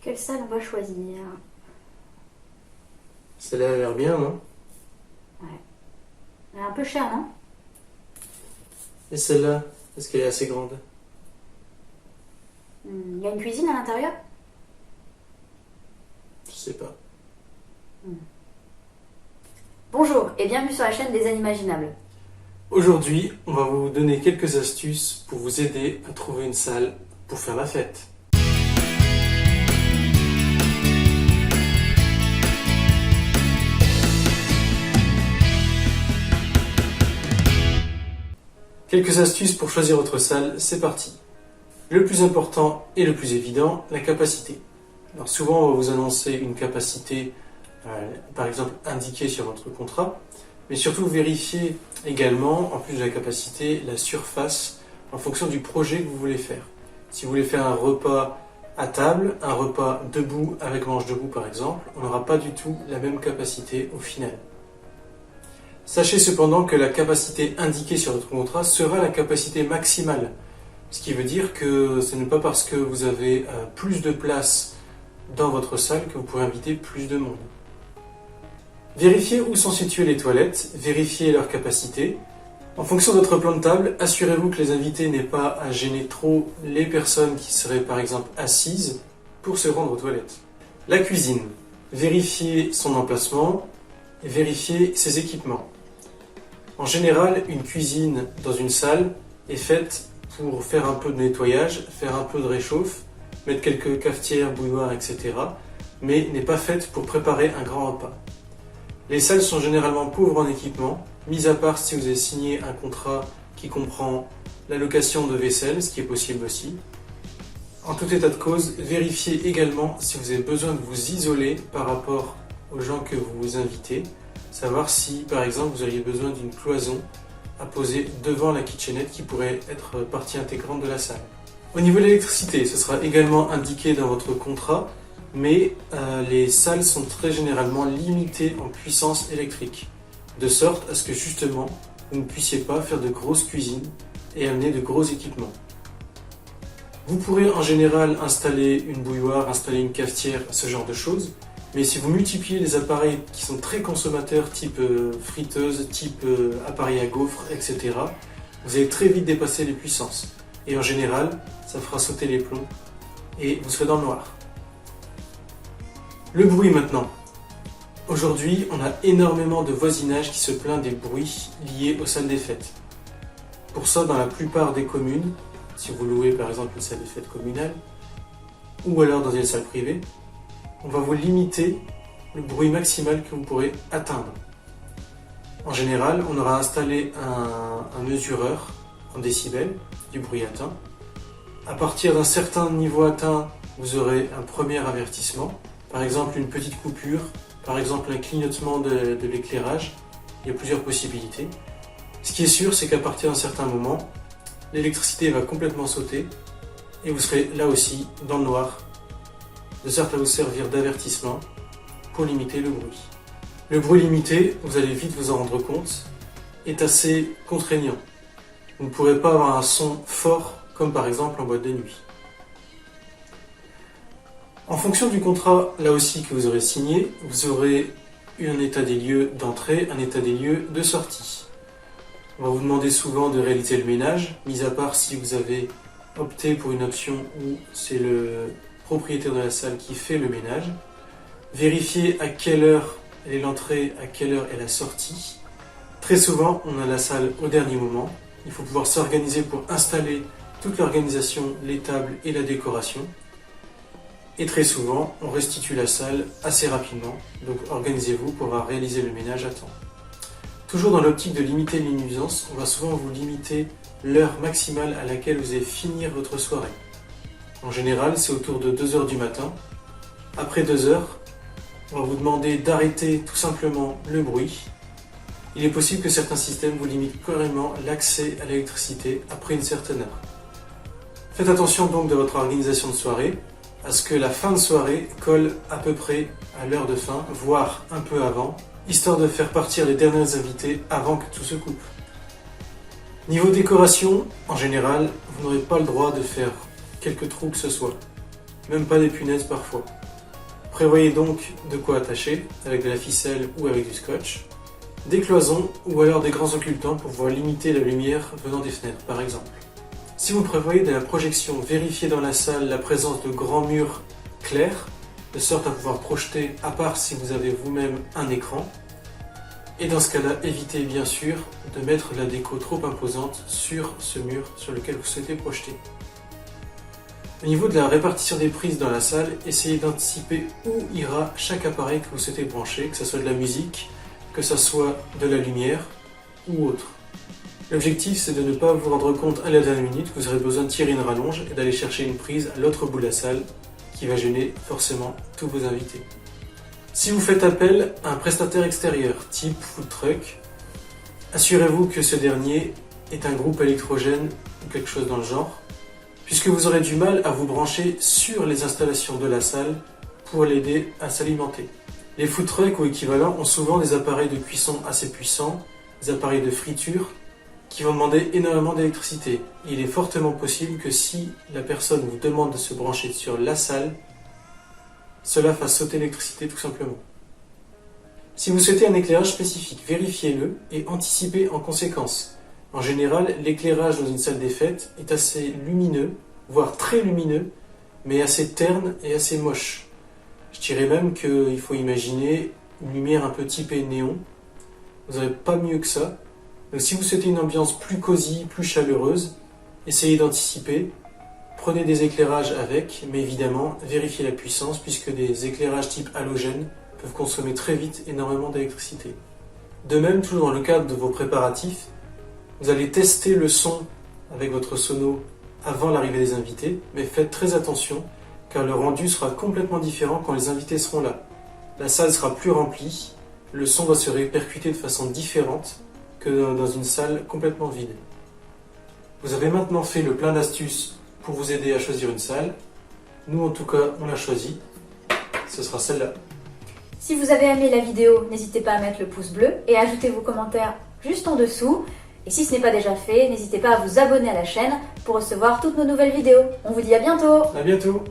quelle salle on va choisir? Celle-là a l'air bien, non? Ouais. Elle est un peu chère, non? Et celle-là, est-ce qu'elle est assez grande? Il y a une cuisine à l'intérieur? Je sais pas. Bonjour et bienvenue sur la chaîne des Animaginables. Aujourd'hui, on va vous donner quelques astuces pour vous aider à trouver une salle pour faire la fête. Quelques astuces pour choisir votre salle, c'est parti. Le plus important et le plus évident, la capacité. Alors souvent, on va vous annoncer une capacité, par exemple, indiquée sur votre contrat, mais surtout vérifiez également, en plus de la capacité, la surface en fonction du projet que vous voulez faire. Si vous voulez faire un repas à table, un repas debout avec manche debout par exemple, on n'aura pas du tout la même capacité au final. Sachez cependant que la capacité indiquée sur votre contrat sera la capacité maximale. Ce qui veut dire que ce n'est pas parce que vous avez plus de place dans votre salle que vous pourrez inviter plus de monde. Vérifiez où sont situées les toilettes, vérifiez leur capacité. En fonction de votre plan de table, assurez-vous que les invités n'aient pas à gêner trop les personnes qui seraient par exemple assises pour se rendre aux toilettes. La cuisine. Vérifiez son emplacement et vérifiez ses équipements. En général, une cuisine dans une salle est faite pour faire un peu de nettoyage, faire un peu de réchauffe, mettre quelques cafetières, bouilloires, etc. mais n'est pas faite pour préparer un grand repas. Les salles sont généralement pauvres en équipement, mis à part si vous avez signé un contrat qui comprend la location de vaisselle, ce qui est possible aussi. En tout état de cause, vérifiez également si vous avez besoin de vous isoler par rapport aux gens que vous invitez, savoir si par exemple vous auriez besoin d'une cloison à poser devant la kitchenette qui pourrait être partie intégrante de la salle. Au niveau de l'électricité, ce sera également indiqué dans votre contrat, mais les salles sont très généralement limitées en puissance électrique, de sorte à ce que justement vous ne puissiez pas faire de grosses cuisines et amener de gros équipements. Vous pourrez en général installer une bouilloire, installer une cafetière, ce genre de choses, mais si vous multipliez les appareils qui sont très consommateurs, type friteuse, type appareil à gaufres, etc., vous allez très vite dépasser les puissances. Et en général, ça fera sauter les plombs et vous serez dans le noir. Le bruit maintenant. Aujourd'hui, on a énormément de voisinage qui se plaint des bruits liés aux salles des fêtes. Pour ça, dans la plupart des communes, si vous louez par exemple une salle des fêtes communale, ou alors dans une salle privée, on va vous limiter le bruit maximal que vous pourrez atteindre. En général, on aura installé un mesureur en décibels du bruit atteint. À partir d'un certain niveau atteint, vous aurez un premier avertissement, par exemple une petite coupure, par exemple un clignotement de l'éclairage. Il y a plusieurs possibilités. Ce qui est sûr, c'est qu'à partir d'un certain moment, l'électricité va complètement sauter et vous serez là aussi dans le noir, de sorte à vous servir d'avertissement pour limiter le bruit. Le bruit limité, vous allez vite vous en rendre compte, est assez contraignant. Vous ne pourrez pas avoir un son fort comme par exemple en boîte de nuit. En fonction du contrat, là aussi que vous aurez signé, vous aurez un état des lieux d'entrée, un état des lieux de sortie. On va vous demander souvent de réaliser le ménage, mis à part si vous avez opté pour une option où c'est le propriétaire de la salle qui fait le ménage. Vérifiez à quelle heure est l'entrée, à quelle heure est la sortie. Très souvent, on a la salle au dernier moment. Il faut pouvoir s'organiser pour installer toute l'organisation, les tables et la décoration. Et très souvent, on restitue la salle assez rapidement. Donc organisez-vous pour pouvoir réaliser le ménage à temps. Toujours dans l'optique de limiter les nuisances, on va souvent vous limiter l'heure maximale à laquelle vous allez finir votre soirée. En général, c'est autour de 2h du matin. Après 2h, on va vous demander d'arrêter tout simplement le bruit. Il est possible que certains systèmes vous limitent carrément l'accès à l'électricité après une certaine heure. Faites attention donc de votre organisation de soirée, à ce que la fin de soirée colle à peu près à l'heure de fin, voire un peu avant, histoire de faire partir les derniers invités avant que tout se coupe. Niveau décoration, en général, vous n'aurez pas le droit de faire quelques trous que ce soit. Même pas des punaises parfois. Prévoyez donc de quoi attacher, avec de la ficelle ou avec du scotch, des cloisons ou alors des grands occultants pour pouvoir limiter la lumière venant des fenêtres par exemple. Si vous prévoyez de la projection, vérifiez dans la salle la présence de grands murs clairs, de sorte à pouvoir projeter, à part si vous avez vous-même un écran. Et dans ce cas-là, évitez bien sûr de mettre de la déco trop imposante sur ce mur sur lequel vous souhaitez projeter. Au niveau de la répartition des prises dans la salle, essayez d'anticiper où ira chaque appareil que vous souhaitez brancher, que ce soit de la musique, que ce soit de la lumière ou autre. L'objectif, c'est de ne pas vous rendre compte à la dernière minute que vous aurez besoin de tirer une rallonge et d'aller chercher une prise à l'autre bout de la salle qui va gêner forcément tous vos invités. Si vous faites appel à un prestataire extérieur, type food truck, assurez-vous que ce dernier est un groupe électrogène ou quelque chose dans le genre, puisque vous aurez du mal à vous brancher sur les installations de la salle pour l'aider à s'alimenter. Les food trucks ou équivalents ont souvent des appareils de cuisson assez puissants, des appareils de friture, qui vont demander énormément d'électricité. Il est fortement possible que si la personne vous demande de se brancher sur la salle, cela fasse sauter l'électricité tout simplement. Si vous souhaitez un éclairage spécifique, vérifiez-le et anticipez en conséquence. En général, l'éclairage dans une salle des fêtes est assez lumineux, voire très lumineux, mais assez terne et assez moche. Je dirais même qu'il faut imaginer une lumière un peu typée néon. Vous n'aurez pas mieux que ça. Donc si vous souhaitez une ambiance plus cosy, plus chaleureuse, essayez d'anticiper. Prenez des éclairages avec, mais évidemment, vérifiez la puissance puisque des éclairages type halogène peuvent consommer très vite énormément d'électricité. De même, toujours dans le cadre de vos préparatifs, vous allez tester le son avec votre sono avant l'arrivée des invités, mais faites très attention car le rendu sera complètement différent quand les invités seront là. La salle sera plus remplie, le son va se répercuter de façon différente que dans une salle complètement vide. Vous avez maintenant fait le plein d'astuces pour vous aider à choisir une salle. Nous en tout cas, on l'a choisi. Ce sera celle-là. Si vous avez aimé la vidéo, n'hésitez pas à mettre le pouce bleu et à ajouter vos commentaires juste en dessous. Et si ce n'est pas déjà fait, n'hésitez pas à vous abonner à la chaîne pour recevoir toutes nos nouvelles vidéos. On vous dit à bientôt! À bientôt!